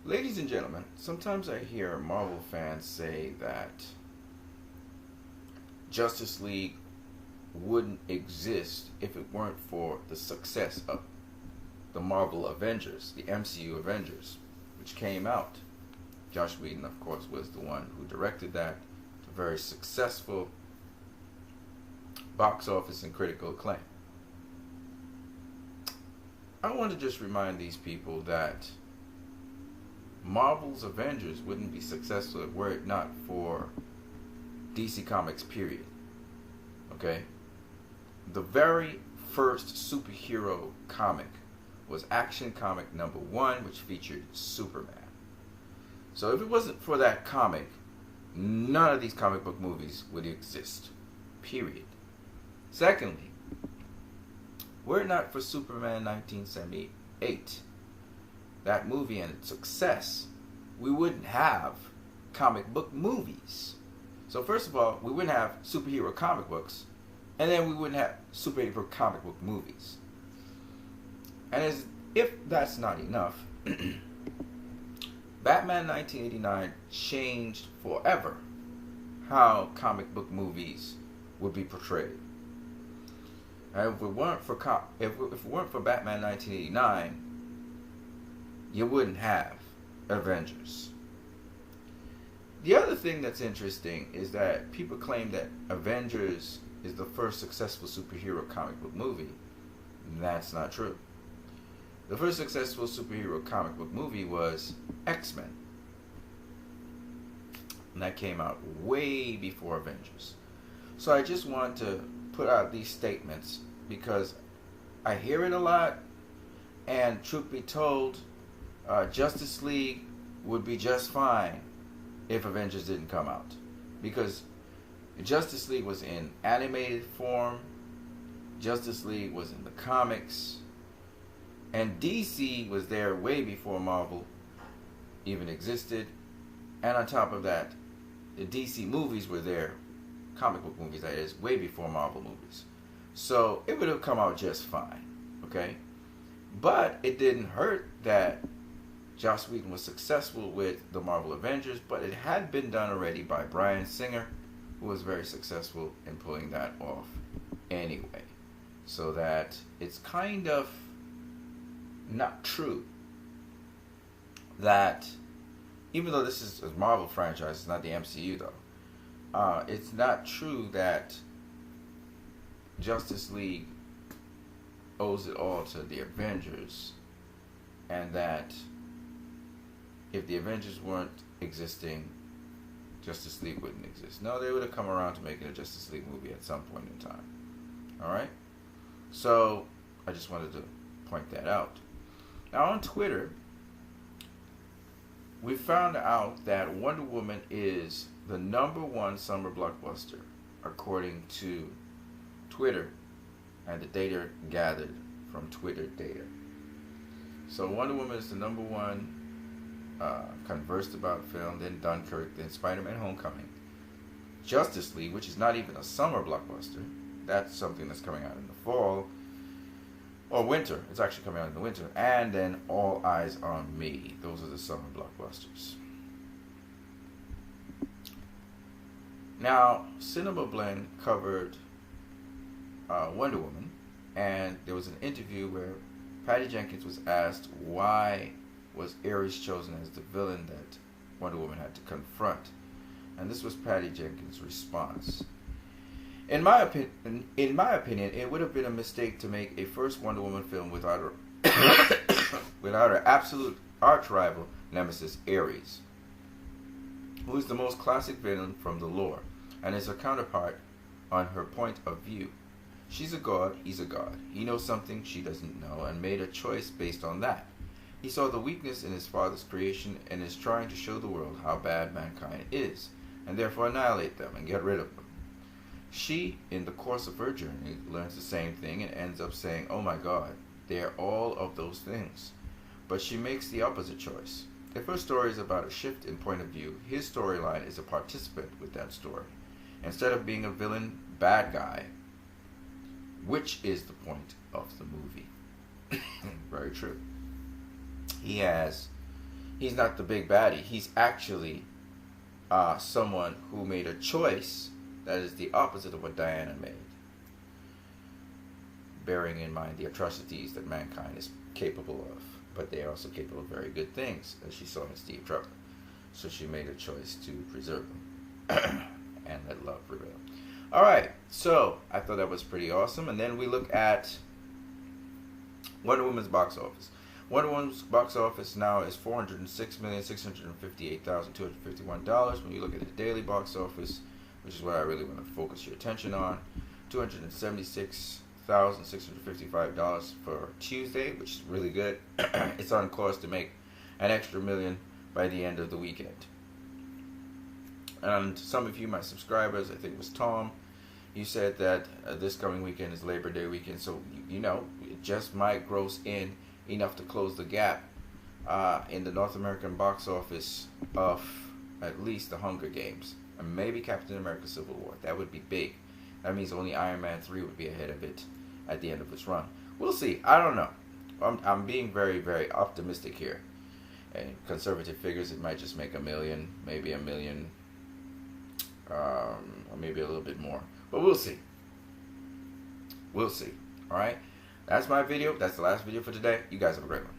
Ladies and gentlemen, sometimes I hear Marvel fans say that Justice League wouldn't exist if it weren't for the success of the Marvel Avengers, the MCU Avengers, which came out. Josh Whedon, of course, was the one who directed that. A very successful box office and critical acclaim. I want to just remind these people that Marvel's Avengers wouldn't be successful were it not for DC Comics, period. Okay? The very first superhero comic was Action Comic #1, which featured Superman. So if it wasn't for that comic, none of these comic book movies would exist. Period. Secondly, were it not for Superman 1978, that movie and its success, we wouldn't have comic book movies. So first of all, we wouldn't have superhero comic books, and then we wouldn't have superhero comic book movies. And as if that's not enough, Batman 1989 changed forever how comic book movies would be portrayed. And if it weren't for Batman 1989, you wouldn't have Avengers. The other thing that's interesting is that people claim that Avengers is the first successful superhero comic book movie. That's not true. The first successful superhero comic book movie was X-Men. And that came out way before Avengers. So I just want to put out these statements because I hear it a lot, and truth be told, Justice League would be just fine if Avengers didn't come out, because Justice League was in animated form, Justice League was in the comics, and DC was there way before Marvel even existed, and on top of that, the DC movies were there, comic book movies that is, way before Marvel movies. So it would have come out just fine, okay? But it didn't hurt that Joss Whedon was successful with the Marvel Avengers, but it had been done already by Bryan Singer, who was very successful in pulling that off anyway. So that it's kind of not true that, even though this is a Marvel franchise, it's not the MCU though, it's not true that Justice League owes it all to the Avengers, and that if the Avengers weren't existing, Justice League wouldn't exist. No, they would have come around to making a Justice League movie at some point in time. Alright? So, I just wanted to point that out. Now, on Twitter, we found out that Wonder Woman is the #1 summer blockbuster, according to Twitter and the data gathered from Twitter data. So Wonder Woman is the #1 conversed about film, then Dunkirk, then Spider-Man Homecoming. Justice League, which is not even a summer blockbuster, that's something that's coming out in the fall, or winter, it's actually coming out in the winter, and then All Eyes on Me. Those are the summer blockbusters. Now, Cinema Blend covered Wonder Woman, and there was an interview where Patty Jenkins was asked why was Ares chosen as the villain that Wonder Woman had to confront, and this was Patty Jenkins' response. In my opinion, it would have been a mistake to make a first Wonder Woman film without her absolute arch rival nemesis Ares, who is the most classic villain from the lore, and is her counterpart on her point of view. She's a god, he's a god. He knows something she doesn't know and made a choice based on that. He saw the weakness in his father's creation and is trying to show the world how bad mankind is, and therefore annihilate them and get rid of them. She, in the course of her journey, learns the same thing and ends up saying, "Oh my God, they are all of those things." But she makes the opposite choice. If her story is about a shift in point of view, his storyline is a participant with that story, instead of being a villain bad guy, which is the point of the movie. Very true. He has he's not the big baddie. He's actually someone who made a choice that is the opposite of what Diana made, bearing in mind the atrocities that mankind is capable of. But they are also capable of very good things, as she saw in Steve Trevor. So she made a choice to preserve them and let love prevail. All right, so I thought that was pretty awesome. And then we look at Wonder Woman's box office. Wonder Woman's box office now is $406,658,251. When you look at the daily box office, which is what I really want to focus your attention on, $276,655 for Tuesday, which is really good. It's on course to make an extra $1 million by the end of the weekend. And some of you, my subscribers, I think it was Tom, you said that this coming weekend is Labor Day weekend, so you know, it just might gross in enough to close the gap in the North American box office of at least the Hunger Games and maybe Captain America Civil War. That would be big. That means only Iron Man 3 would be ahead of it at the end of its run. We'll see. I don't know. I'm being very, very optimistic here. And conservative figures, it might just make $1 million, maybe $1 million, or maybe a little bit more. But we'll see. We'll see. All right? That's my video. That's the last video for today. You guys have a great one.